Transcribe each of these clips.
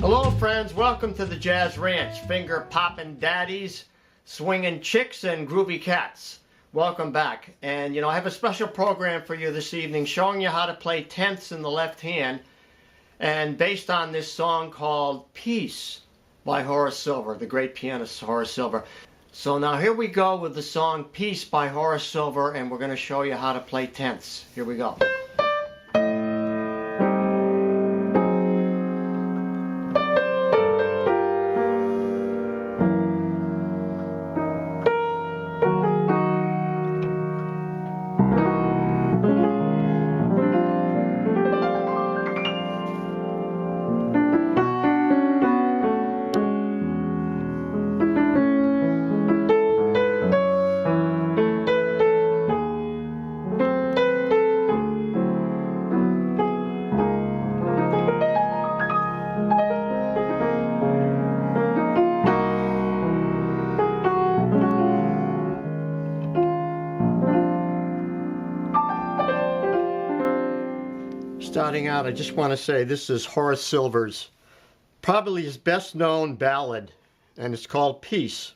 Hello friends, welcome to the Jazz Ranch. Finger poppin' daddies, swinging chicks, and groovy cats. Welcome back. And I have a special program for you this evening showing you how to play tenths in the left hand, and based on this song called Peace by Horace Silver, the great pianist Horace Silver. So now here we go with the song Peace by Horace Silver, and we're going to show you how to play tenths. Here we go. Starting out, I just want to say this is Horace Silver's, probably his best known ballad, and it's called Peace.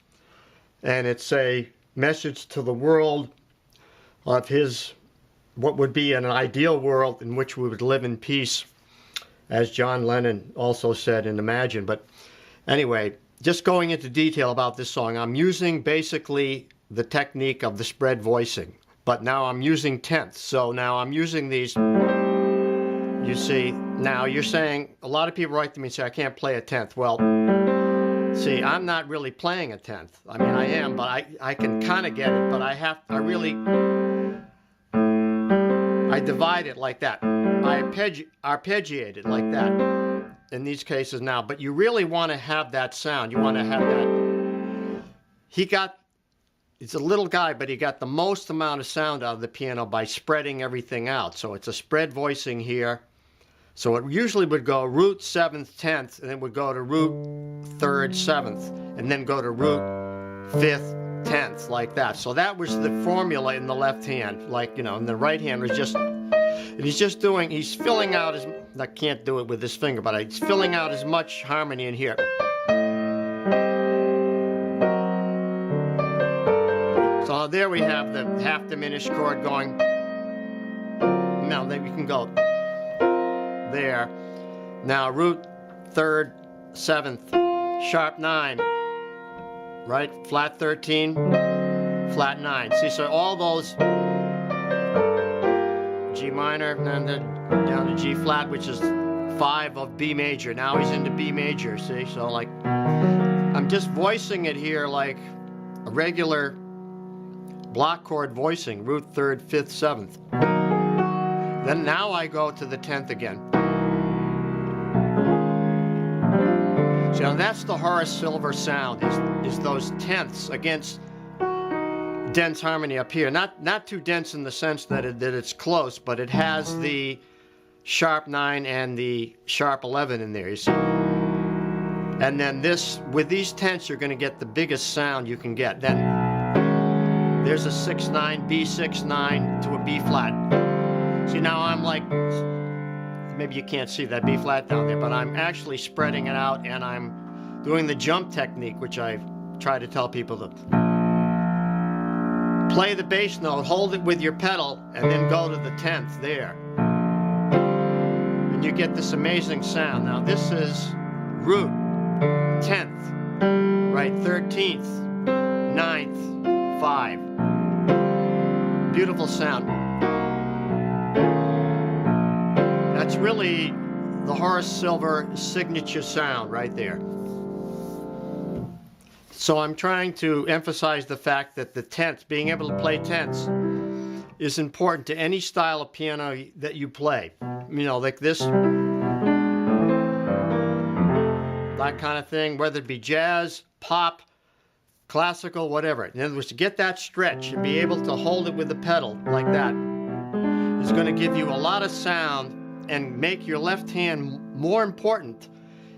And it's a message to the world of his, what would be an ideal world in which we would live in peace, as John Lennon also said in Imagine. But anyway, just going into detail about this song, I'm using basically the technique of the spread voicing, but now I'm using tenths. So now I'm using these. You see, now you're saying, a lot of people write to me and say, I can't play a tenth. Well, see, I'm not really playing a tenth. I mean, I am, but I can kind of get it, but I divide it like that. I arpeggiate it like that in these cases now, but you really want to have that sound. You want to have that. He's a little guy, but he got the most amount of sound out of the piano by spreading everything out. So it's a spread voicing here. So it usually would go root, 7th, 10th, and then would go to root, 3rd, 7th, and then go to root, 5th, 10th, like that. So that was the formula in the left hand, like, and the right hand was just, and he's filling out I can't do it with this finger, but he's filling out as much harmony in here. So there we have the half diminished chord going. Now then we can go there. Now root, 3rd, 7th, sharp 9, right? Flat 13, flat 9. See, so all those G minor, and then down to G flat, which is 5 of B major. Now he's into B major, see? So like, I'm just voicing it here like a regular block chord voicing, root, 3rd, 5th, 7th. Then now I go to the 10th again. So now that's the Horace Silver sound, is those tenths against dense harmony up here. Not too dense in the sense that it's close, but it has the sharp 9 and the sharp 11 in there, you see. And then with these tenths, you're going to get the biggest sound you can get. Then there's a 6-9, B6-9 to a B flat. See, now I'm like, maybe you can't see that B flat down there, but I'm actually spreading it out, and I'm doing the jump technique, which I try to tell people to play the bass note, hold it with your pedal, and then go to the 10th there. And you get this amazing sound. Now this is root, 10th, right, 13th, 9th, 5. Beautiful sound. That's really the Horace Silver signature sound right there. So I'm trying to emphasize the fact that the tenths, being able to play tenths, is important to any style of piano that you play. Like this, that kind of thing, whether it be jazz, pop, classical, whatever. In other words, to get that stretch and be able to hold it with the pedal like that is going to give you a lot of sound and make your left hand more important.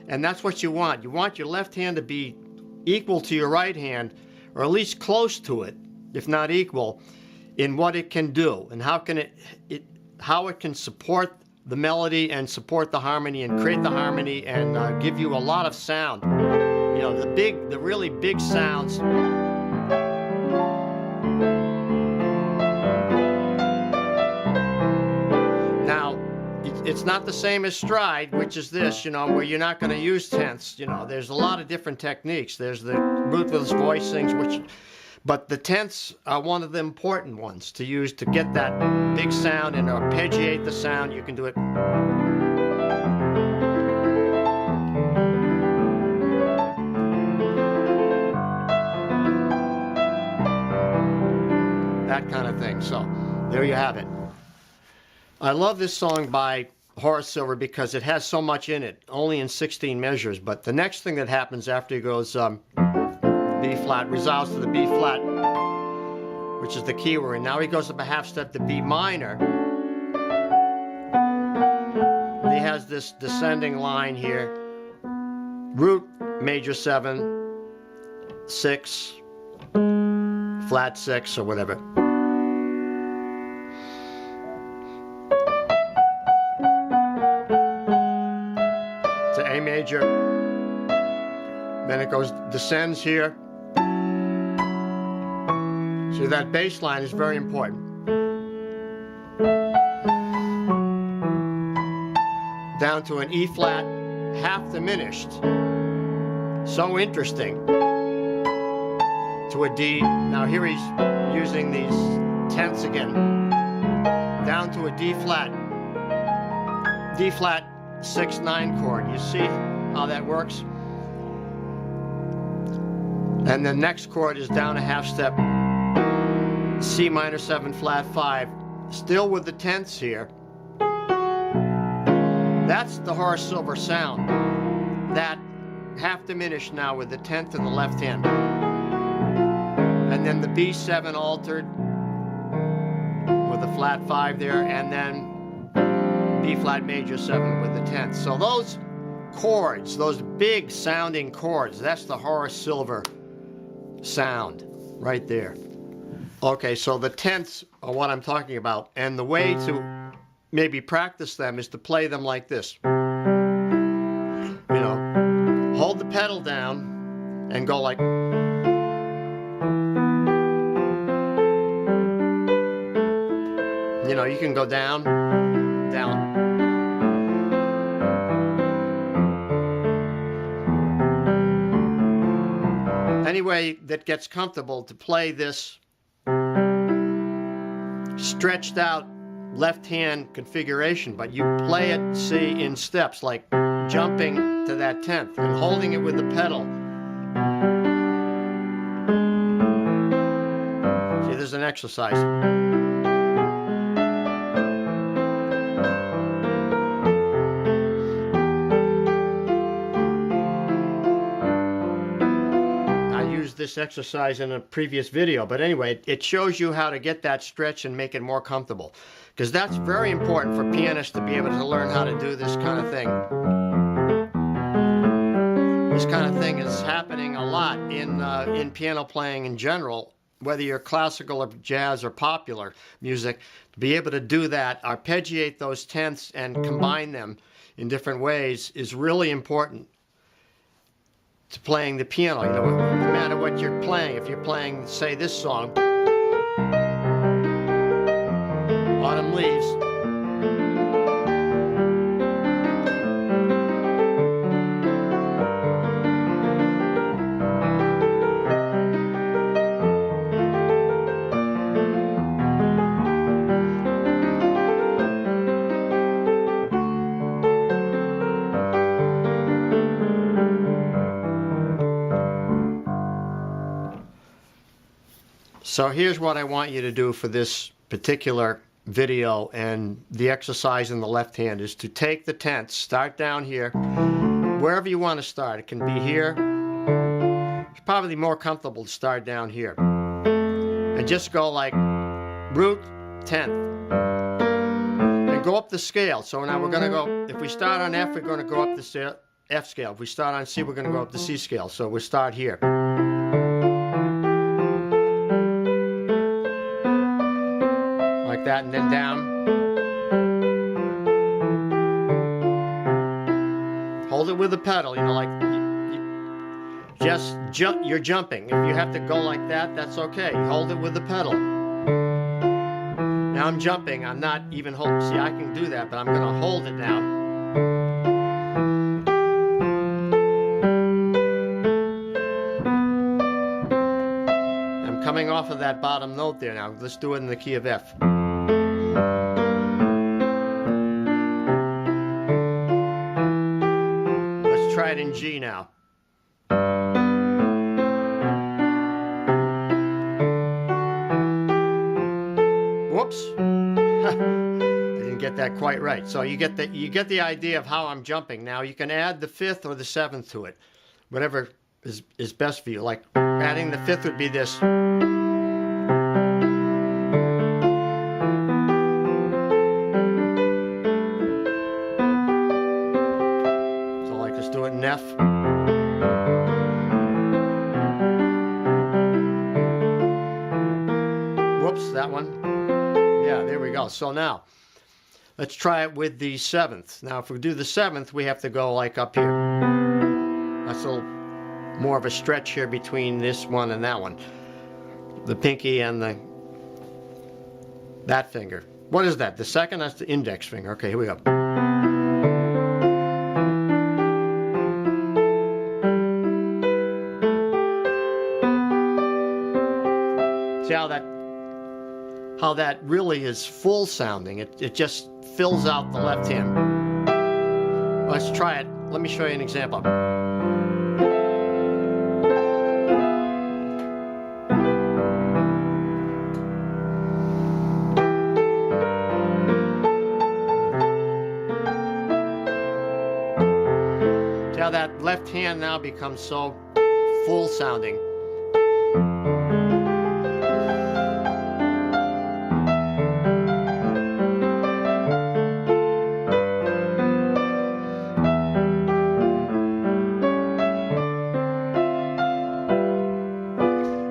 And that's what you want. You want your left hand to be equal to your right hand, or at least close to it, if not equal, in what it can do and how it can support the melody and support the harmony and create the harmony and give you a lot of sound. You know, the really big sounds. Now, it's not the same as stride, which is this, you know, where you're not going to use tenths. You know, there's a lot of different techniques. There's the ruthless voicings, but the tenths are one of the important ones to use to get that big sound and arpeggiate the sound. You can do it. That kind of thing. So there you have it. I love this song by Horace Silver because it has so much in it, only in 16 measures. But the next thing that happens after he goes B flat, resolves to the B flat, which is the key we're in. Now he goes up a half step to B minor. And he has this descending line here. Root major 7, 6, flat 6 or whatever. To A major. Then it goes, descends here. So that bass line is very important. Down to an E flat, half diminished. So interesting. To a D. Now here he's using these tenths again. Down to a D flat 6/9 chord. You see how that works? And the next chord is down a half step, C minor 7 flat 5, still with the tenths here. That's the Horace Silver sound. That half diminished now with the tenth in the left hand. And then the B7 altered with the flat 5 there, and then B flat major 7 with the tenth. So those chords, those big sounding chords, that's the Horace Silver sound right there. Okay, so the tenths are what I'm talking about, and the way to maybe practice them is to play them like this. You know, hold the pedal down and go like, you know, you can go down, down. Any way that gets comfortable to play this stretched out left hand configuration, but you play it, see, in steps, like jumping to that tenth and holding it with the pedal. See, there's an exercise. This exercise in a previous video, but anyway, it shows you how to get that stretch and make it more comfortable, because that's very important for pianists to be able to learn how to do this kind of thing. This kind of thing is happening a lot in piano playing in general, whether you're classical or jazz or popular music. To be able to do that, arpeggiate those tenths and combine them in different ways is really important to playing the piano. You know, no matter what you're playing, if you're playing, say, this song, Autumn Leaves, so here's what I want you to do for this particular video, and the exercise in the left hand is to take the tenths, start down here, wherever you want to start. It can be here. It's probably more comfortable to start down here. And just go like root, tenth. And go up the scale. So now we're going to go, if we start on F, we're going to go up the F scale. If we start on C, we're going to go up the C scale. So we start here. Like that, and then down. with the pedal, you know, like just jump. You're jumping. If you have to go like that, that's okay. Hold it with the pedal. Now I'm jumping. I'm not even holding. See, I can do that, but I'm going to hold it now. I'm coming off of that bottom note there now. Let's do it in the key of F. Let's try it in G now. Whoops. I didn't get that quite right. So you get the idea of how I'm jumping. Now you can add the fifth or the seventh to it. Whatever is best for you. Like adding the fifth would be this. So like let's do it in F. Whoops, that one. Yeah, there we go. So now, let's try it with the seventh. Now, if we do the seventh, we have to go like up here. That's a little more of a stretch here between this one and that one. The pinky and that finger. What is that? The second? That's the index finger. Okay, here we go. See how that really is full sounding. It just fills out the left hand. Let's try it. Let me show you an example. See how that left hand now becomes so full sounding.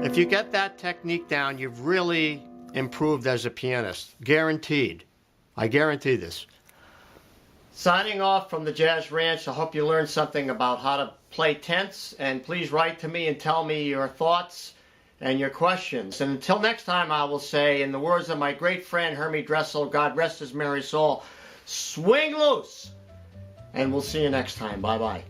If you get that technique down, you've really improved as a pianist. Guaranteed. I guarantee this. Signing off from the Jazz Ranch. I hope you learned something about how to play tenths. And please write to me and tell me your thoughts and your questions. And until next time, I will say, in the words of my great friend Hermie Dressel, God rest his merry soul, swing loose. And we'll see you next time. Bye-bye.